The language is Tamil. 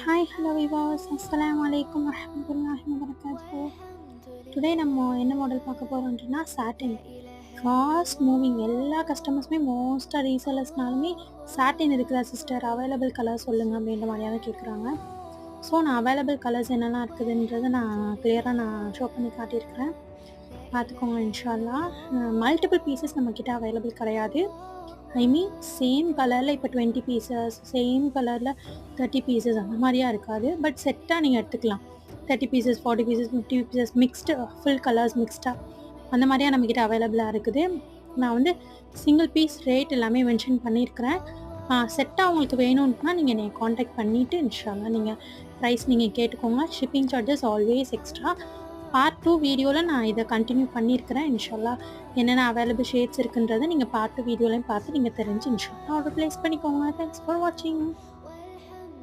ஹாய் ஹலோ விவாஸ் அஸ்ஸலாமு அலைக்கும் வரஹ்மத்துல்லாஹி வபரகாத்துஹு. டுடே நம்ம என்ன மாடல் பார்க்க போகிறோம் அப்படின்னா சாட்டின் ஃபாஸ்ட் மூவிங். எல்லா கஸ்டமர்ஸுமே மோஸ்ட்டாக ரீசெல்லர்ஸ்னாலுமே சாட்டின் இருக்குதா சிஸ்டர், அவைலபிள் கலர் சொல்லுங்கள் அப்படின்ற மாதிரியாக தான் கேட்குறாங்க. ஸோ நான் அவைலபிள் கலர்ஸ் என்னெல்லாம் இருக்குதுன்றதை நான் கிளியராக ஷோ பண்ணி காட்டியிருக்கிறேன், பார்த்துக்கோங்க இன்ஷா அல்லாஹ். மல்டிபிள் பீசஸ் நம்மக்கிட்ட அவைலபிள் கிடையாது. ஐ மீன் சேம் கலரில் இப்போ 20 பீசஸ், சேம் கலரில் 30 பீசஸ் அந்த மாதிரியா இருக்காது. பட் செட்டாக நீங்கள் எடுத்துக்கலாம். 30 pieces, 40 pieces, 50 pieces mixed, full colours மிக்ஸ்டாக அந்த மாதிரியா நம்மக்கிட்ட அவைலபிளாக இருக்குது. நான் வந்து சிங்கிள் பீஸ் ரேட் எல்லாமே மென்ஷன் பண்ணியிருக்கிறேன். செட்டாக உங்களுக்கு வேணும்னா நீங்கள் என்னை காண்டாக்ட் பண்ணிவிட்டு இன்ஷா அல்லாஹ் நீங்கள் ப்ரைஸ் நீங்கள் கேட்டுக்கோங்க. Shipping charges always extra. Part 2 வீடியோவில் நான் இதை கண்டினியூ பண்ணியிருக்கிறேன். இன்ஷா அல்லாஹ் என்னென்ன அவைலபிள் ஷேட்ஸ் இருக்குன்றதை நீங்கள் பார்ட் 2 வீடியோலையும் பார்த்து நீங்கள் தெரிஞ்சு இன்ஷா அல்லாஹ் ஆர்டர் ப்ளேஸ் பண்ணிக்கோங்க. தேங்க்ஸ் ஃபார் வாட்சிங்.